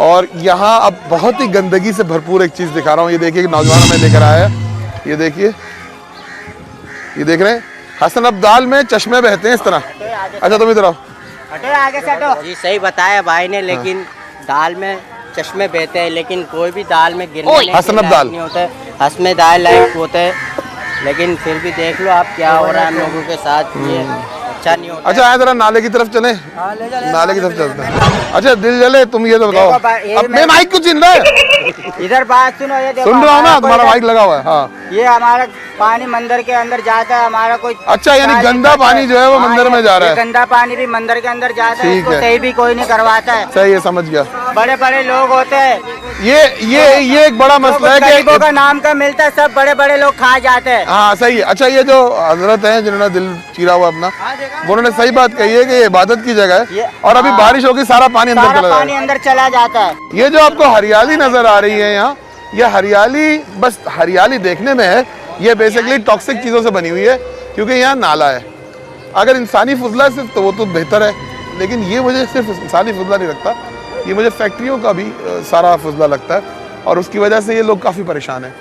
और यहाँ अब बहुत ही गंदगी से भरपूर एक चीज़ दिखा रहा हूँ। ये देखिए कि नौजवान हमें लेकर आया है, ये देखिए, ये देख रहे हैं हसन अब्दाल में चश्मे बहते हैं इस तरह। अच्छा, तुम इधर आओ। आगे से हटो। जी सही बताया भाई ने, लेकिन दाल में चश्मे बहते हैं, लेकिन कोई भी दाल में गिरने हसन अब्दाल नहीं होते, हसमे दाल लायक होते हैं, लेकिन फिर भी देख लो आप क्या हो रहा है हम लोगों के साथ, ये अच्छा नहीं होता। अच्छा, आए जरा नाले की तरफ चले, नाले की तरफ चलते हैं। अच्छा, दिल जले, तुम ये तो बताओ, अब मैं माइक क्यों छीन रहा है? इधर बात सुनो, ये सुन रहा हूँ ना, तुम्हारा माइक लगा हुआ है। हाँ, ये हमारा पानी मंदिर के अंदर जाता है, हमारा कोई अच्छा, यानी गंदा पानी जो है वो मंदिर में जा रहा है। गंदा पानी भी मंदिर के अंदर जाता है, इसको सही भी कोई नहीं करवाता है। सही है, समझ गया। बड़े बड़े लोग होते हैं, ये एक बड़ा मसला है कि गरीबों का नाम का मिलता है, सब बड़े बड़े लोग खा जाते हैं। हाँ, सही है। अच्छा, ये जो हजरत हैं जिन्होंने दिल चीरा हुआ अपना, उन्होंने सही बात कही है कि ये इबादत की जगह है और अभी बारिश होगी, सारा पानी अंदर चला जाता है। ये जो आपको हरियाली नजर आ रही है यहाँ, ये हरियाली बस हरियाली देखने में है, ये बेसिकली टॉक्सिक चीज़ों से बनी हुई है क्योंकि यहाँ नाला है। अगर इंसानी फजला सिर्फ तो वो तो बेहतर है, लेकिन ये मुझे सिर्फ इंसानी फजला नहीं लगता, ये मुझे फैक्ट्रियों का भी सारा फजला लगता है और उसकी वजह से ये लोग काफ़ी परेशान हैं।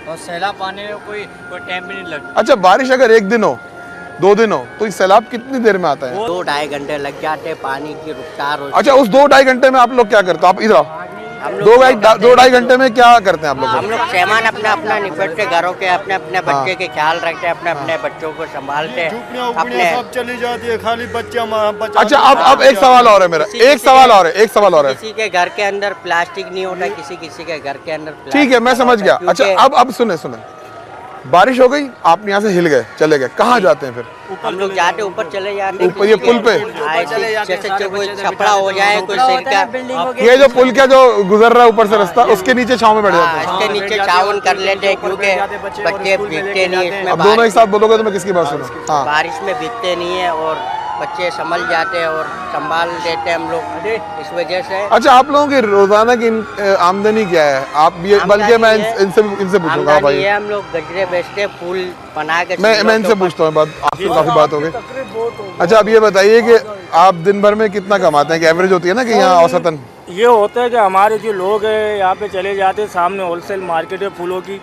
और सैलाब आने में कोई टाइम भी नहीं लगता। अच्छा, बारिश अगर एक दिन हो, 2 दिन हो, तो सैलाब कितनी देर में आता है? 2-2.5 घंटे लग जाते हैं पानी की रफ्तार हो। अच्छा, उस 2-2.5 घंटे में आप लोग क्या करते हो? आप इधर आओ। 2-2.5 घंटे में क्या करते हैं आप लोग? हम लोग सामान अपना अपना निपटते, घरों के अपने अपने बच्चे के ख्याल रखते, अपने अपने बच्चों को संभालते, अपने सब चली जाती है, खाली बच्चे। अच्छा, अब एक सवाल और है मेरा, एक सवाल और है। किसी के घर के अंदर प्लास्टिक नहीं होता, किसी के घर के अंदर। ठीक है, मैं समझ गया। अच्छा, अब सुने, बारिश हो गई, आप यहाँ से हिल गए, चले गए, कहाँ जाते हैं फिर? हम लोग जाते ऊपर चले जाते, ऊपर ये पुल पे जैसे कोई छपड़ा हो जाए, कोई सिर का, ये जो पुल का जो गुजर रहा है ऊपर से रास्ता, उसके नीचे छांव में बैठ जाते हैं। इसके नीचे छावन कर लेते हैं क्योंकि बच्चे भीगते नहीं इसमें। अब दोनों एक साथ बोलोगे तो मैं किसकी बात सुनूं? हाँ, बारिश में भीगते नहीं है और बच्चे संभल जाते हैं और संभाल देते हैं हम लोग, इस वजह से। अच्छा, आप लोगों की रोजाना की आमदनी क्या है? आप ये, बल्कि मैं इनसे पूछूंगा भाई। ये हम लोग गजरे बेचते हैं, फूल बना के। मैं इनसे पूछता हूँ, बात आपसे काफी बात हो गई। अच्छा, अब ये बताइए कि आप दिन भर में कितना कमाते हैं? कि एवरेज होती है ना कि यहाँ औसतन ये होता है कि हमारे जो लोग हैं यहाँ पे चले जाते हैं, सामने होलसेल मार्केट है फूलों की,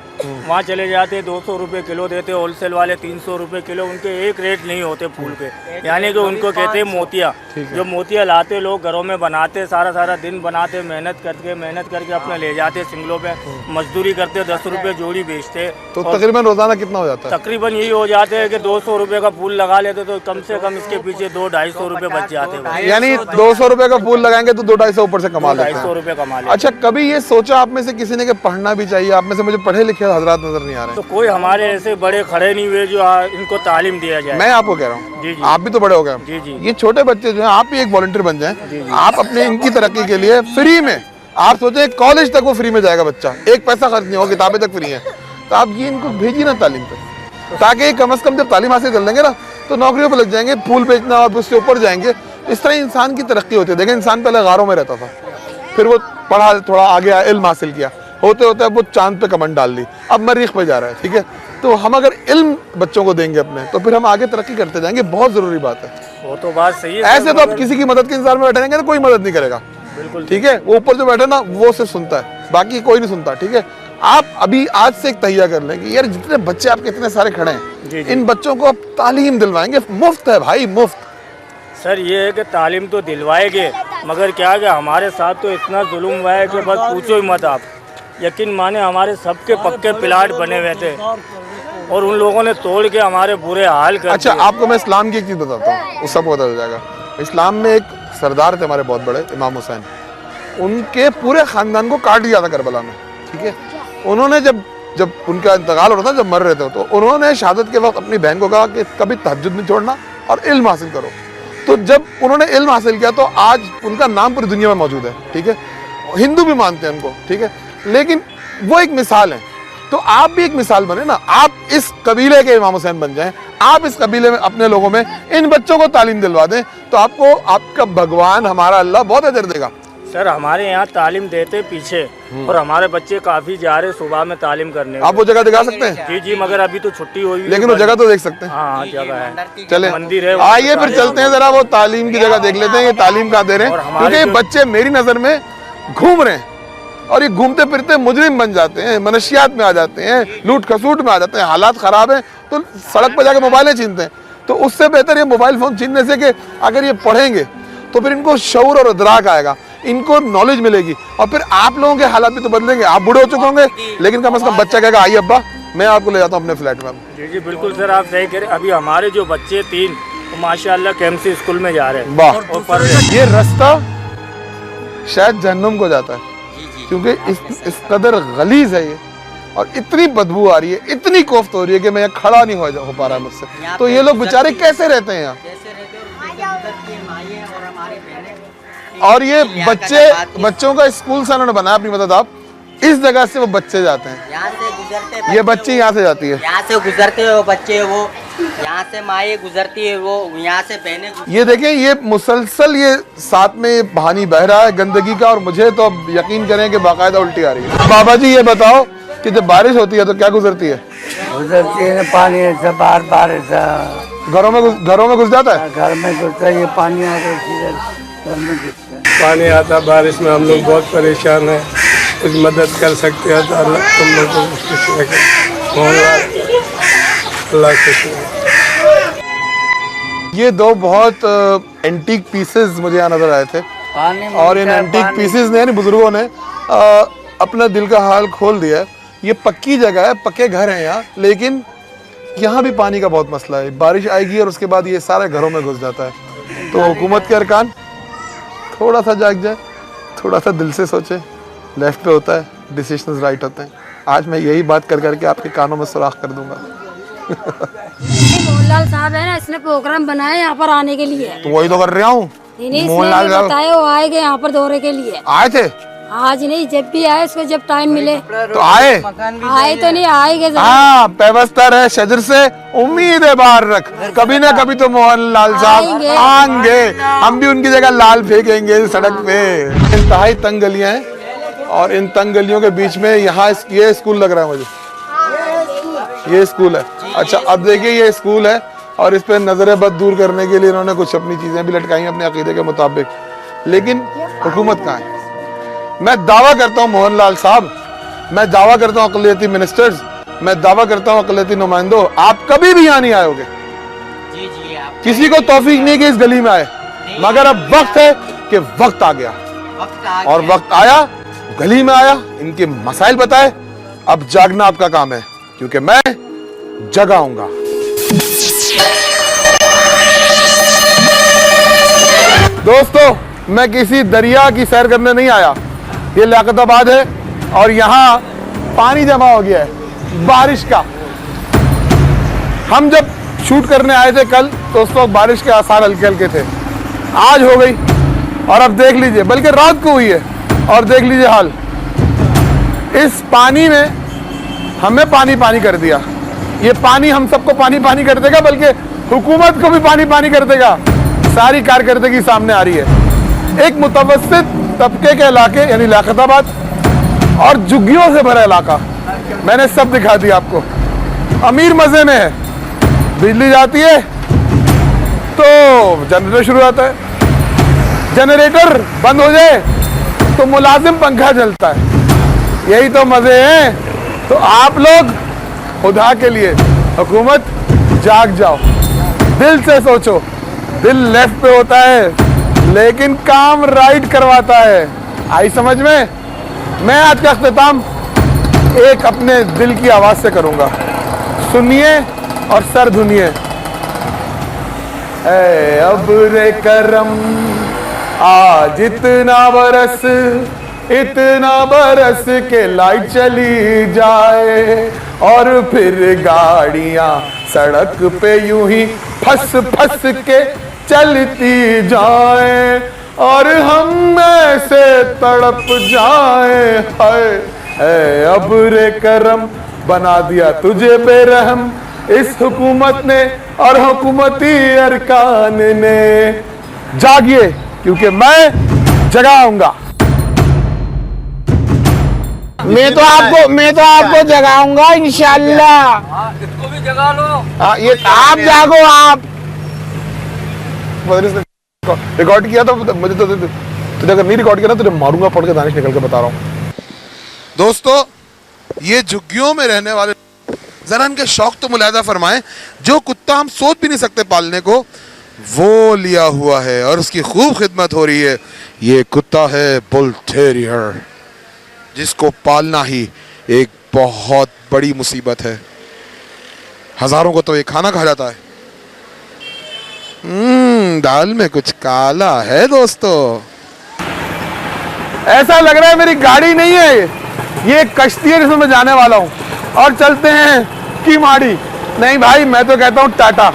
वहाँ चले जाते हैं, 200 रुपये किलो देते हैं, होलसेल वाले 300 रुपये किलो। उनके एक रेट नहीं होते फूल के, यानी कि उनको कहते हैं मोतिया। जो मोतिया लाते लोग घरों में बनाते, सारा दिन बनाते, मेहनत करके अपने ले जाते सिंगलों पे, मजदूरी करते, 10 रुपये जोड़ी बेचते। तो तकरीबन रोजाना कितना हो जाता है? तकरीबन यही हो जाते हैं कि 200 रुपये का फूल लगा लेते तो कम से कम इसके पीछे 200-250 रुपये बच जाते हैं। यानी 200 रुपये का फूल लगाएंगे तो 200-250 ऊपर से कमा लेते हैं। 250 रुपये कमा लेते हैं। अच्छा, कभी ये सोचा आप में से किसी ने कि पढ़ना भी चाहिए? आप में से मुझे पढ़े लिखे हजरात नजर नहीं आ रहे। तो कोई हमारे ऐसे बड़े खड़े नहीं हुए जो इनको तालीम दिया जाए। मैं आपको कह रहा हूँ, जी, आप भी तो बड़े हो गए। ये छोटे बच्चे जो हैं, आप भी एक वॉलंटियर बन जाएं। आप अपने इनकी तरक्की के लिए फ्री में, आप सोचे कॉलेज तक वो फ्री में जाएगा बच्चा, एक पैसा खर्च नहीं होगा, किताबें तक फ्री है, तो आप ये इनको भेजिए ना तालीम पे, ताकि कम से कम जब तालीम हासिल कर लेंगे ना तो नौकरियों पर लग जाएंगे, फूल बेचना और उससे ऊपर जाएंगे। इस तरह इंसान की तरक्की होती है। देखें, इंसान पहले गारों में रहता था, फिर वो पढ़ा, थोड़ा आगे आया, इल्म हासिल किया, होते होते अब वो चांद पे कमंड डाल दी, अब मरीख पे जा रहा है, ठीक है। तो हम अगर इल्म बच्चों को देंगे अपने, तो फिर हम आगे तरक्की करते जाएंगे, बहुत ज़रूरी बात है। वो तो बात सही है। ऐसे तो अब किसी की मदद के इंतजार में बैठे रहेंगे तो कोई मदद नहीं करेगा, बिल्कुल ठीक है। वो ऊपर जो बैठे ना वो सिर्फ सुनता है, बाकी कोई नहीं सुनता, ठीक है। आप अभी आज से एक तहिया कर लें कि यार जितने बच्चे आपके इतने सारे खड़े हैं, इन बच्चों को आप तालीम दिलवाएंगे, मुफ्त है भाई, मुफ्त। सर ये है कि तालीम तो दिलवाएंगे, मगर क्या कि हमारे साथ तो इतना जुल्म हुआ है कि बस पूछो ही मत आप। यकीन माने हमारे सबके पक्के प्लाट बने हुए थे और उन लोगों ने तोड़ के हमारे बुरे हाल कर अच्छा, आपको मैं इस्लाम की एक चीज़ बताता हूँ, उस सब पता चल जाएगा। इस्लाम में एक सरदार थे हमारे बहुत बड़े, इमाम हुसैन, उनके पूरे ख़ानदान को काट दिया था करबला में, ठीक है। उन्होंने जब उनका इंतकाल हो रहा था, जब मर रहे थे, तो उन्होंने शहादत के वक्त अपनी बहन को कहा कि कभी तहज्जुद नहीं छोड़ना और इल्म हासिल करो। तो जब उन्होंने इल्म हासिल किया तो आज उनका नाम पूरी दुनिया में मौजूद है, ठीक है। हिंदू भी मानते हैं उनको, ठीक है, लेकिन वो एक मिसाल है। तो आप भी एक मिसाल बने ना, आप इस कबीले के इमाम हुसैन बन जाएं, आप इस कबीले में अपने लोगों में इन बच्चों को तालीम दिलवा दें, तो आपको आपका भगवान हमारा अल्लाह बहुत अजर देगा। सर हमारे यहाँ तालीम देते पीछे और हमारे बच्चे काफ़ी जा रहे सुबह में तालीम करने। आप वो जगह दिखा सकते हैं? जी जी, मगर अभी तो छुट्टी हुई, लेकिन वो जगह तो देख सकते हैं। हाँ जगह है, चले मंदिर है। आइए फिर चलते हैं, जरा वो तालीम की जगह देख लेते हैं, ये तालीम कहाँ दे रहे हैं, क्योंकि ये बच्चे मेरी नज़र में घूम रहे हैं और ये घूमते फिरते मुजरिम बन जाते हैं, मनशियात में आ जाते हैं, लूट खसूट में आ जाते हैं, हालात ख़राब हैं तो सड़क पर जाके मोबाइलें छीनते हैं। तो उससे बेहतर ये मोबाइल फ़ोन छीनने से कि अगर ये पढ़ेंगे तो फिर इनको शऊर और इदराक आएगा, इनको नॉलेज मिलेगी और फिर आप लोगों के हालात भी तो बदलेंगे। आप बूढ़े हो चुके होंगे, लेकिन कम से कम बच्चा कहेगा आइए अब्बा मैं आपको ले जाता हूँ अपने फ्लैट में। जी जी बिल्कुल सर, आप सही कह रहे हैं। अभी हमारे जो बच्चे 3 माशाल्लाह केएमसी स्कूल में जा रहे हैं। वाह, ये रास्ता शायद जहन्नुम को जाता है, क्योंकि इस कदर गलीज है ये और इतनी बदबू आ रही है, इतनी कोफ्त हो रही है कि मैं यहाँ खड़ा नहीं हो पा रहा है मुझसे। तो ये लोग बेचारे कैसे रहते हैं यहाँ? और ये बच्चों का स्कूल सा उन्होंने बनाया अपनी मदद, आप इस जगह से वो बच्चे जाते हैं, यहाँ से गुजरते, ये बच्ची यहाँ से जाती है, यहाँ से गुजरते हैं वो बच्चे, वो यहाँ से माए गुजरती है, वो यहाँ से बहनें। ये देखें, ये मुसलसल ये साथ में ये पानी बह रहा है गंदगी का, और मुझे तो अब यकीन करें कि बाकायदा उल्टी आ रही है। बाबा जी ये बताओ कि जब बारिश होती है तो क्या गुजरती है? गुजरती है पानी ऐसा बार बार ऐसा घरों में घुस जाता है, घर में घुसता है, ये पानी आता है घर में घुसता है। पानी आता बारिश में, हम लोग बहुत परेशान हैं, कुछ मदद कर सकते हैं तो अल्लाह तुम लोग को अल्लाह शुक्र। ये दो बहुत एंटीक पीसेस मुझे यहाँ नजर आए थे और इन एंटीक पीसेस ने बुजुर्गों ने अपना दिल का हाल खोल दिया है। ये पक्की जगह है, पक्के घर हैं यहाँ, लेकिन यहाँ भी पानी का बहुत मसला है। बारिश आएगी और उसके बाद ये सारे घरों में घुस जाता है। तो हुकूमत के अरकान थोड़ा सा जाग जाए, थोड़ा सा दिल से सोचे, लेफ्ट पे होता है डिसीजंस राइट होते हैं। आज मैं यही बात कर करके आपके कानों में सुराख कर दूंगा। मोहनलाल साहब है ना, इसने प्रोग्राम बनाया यहाँ पर आने के लिए। तो वही तो कर रहा हूँ। मोहनलाल बताए वो आएंगे यहाँ पर दौरे के लिए। आए थे? आज नहीं, जब भी आए उसको जब टाइम मिले तो आए तो नहीं आएंगे। हाँ, व्यवस्था है शजर से उम्मीद है बाहर रख, कभी ना कभी तो मोहनलाल साहब आएंगे, हम भी उनकी जगह लाल फेंकेंगे सड़क पे। इंतहाई तंग गलियां हैं और इन तंग गलियों के बीच में यहाँ ये स्कूल लग रहा है मुझे, ये स्कूल है। अच्छा अब देखिए ये स्कूल है और इस पे नजर बद दूर करने के लिए इन्होंने कुछ अपनी चीजें भी लटकाई अपने अकीदे के मुताबिक, लेकिन हुकूमत कहाँ है? मैं दावा करता हूँ मोहनलाल साहब, मैं दावा करता हूँ अक़लियती मिनिस्टर्स, मैं दावा करता हूँ अक़लियती नुमाइंदों, आप कभी भी यहाँ नहीं आयोगे। किसी को तौफीक नहीं कि इस गली में आए, मगर अब वक्त है कि वक्त आ गया और वक्त आया, गली में आया, इनके मसाइल बताए, अब जागना आपका काम है, क्योंकि मैं जगाऊंगा। दोस्तों मैं किसी दरिया की सैर करने नहीं आया, ये लियाकताबाद है और यहाँ पानी जमा हो गया है बारिश का। हम जब शूट करने आए थे कल तो उस वक्त बारिश के आसार हल्के हल्के थे, आज हो गई और अब देख लीजिए, बल्कि रात को हुई है और देख लीजिए हाल। इस पानी ने हमें पानी पानी कर दिया, ये पानी हम सबको पानी पानी कर देगा, बल्कि हुकूमत को भी पानी पानी कर देगा। सारी कारकर्दगी सामने आ रही है। एक मुतवस्सित तबके के इलाके यानी लियाकताबाद और झुग्गियों से भरा इलाका। मैंने सब दिखा दिया आपको। अमीर मजे में है, बिजली जाती है तो जनरेटर शुरू होता है, जनरेटर बंद हो जाए तो मुलाजिम पंखा चलता है। यही तो मजे हैं। तो आप लोग खुदा के लिए, हुकूमत जाग जाओ, दिल से सोचो। दिल लेफ्ट पे होता है लेकिन काम राइट करवाता है। आई समझ में? मैं आज का अख्तिताम एक अपने दिल की आवाज से करूंगा, सुनिए और सर धुनिए। ऐ अब्रे करम आज इतना बरस के लाइट चली जाए और फिर गाड़ियां सड़क पे यूं ही फंस फंस के चलती जाए और हम ऐसे तड़प जाए। हाय अब्रे करम बना दिया तुझे बेरहम इस हुकूमत ने और हुकूमती अरकान ने। जागिए क्योंकि मैं जगाऊंगा। मैं तो आपको जगाऊंगा इंशाल्लाह। इसको भी जगा लो। ये आप जागो। आप रिकॉर्ड किया तो मुझे तो तुझे अगर नहीं रिकॉर्ड किया ना तुझे मारूंगा पड़ के। दानिश निकल के बता रहा हूँ। दोस्तों, ये झुग्गियों में रहने वाले जरा इनके शौक तो मुलाहिजा फरमाएं। जो कुत्ता हम सोच भी नहीं सकते पालने को, वो लिया हुआ है और उसकी खूब खिदमत हो रही है। ये कुत्ता है बुल टेरियर, जिसको पालना ही एक बहुत बड़ी मुसीबत है। हजारों को तो ये खाना खा जाता है। दाल में कुछ काला है दोस्तों। ऐसा लग रहा है मेरी गाड़ी नहीं है, ये कश्ती है जिसमें मैं जाने वाला हूं। और चलते हैं की माड़ी। नहीं भाई, मैं तो कहता हूं टाटा।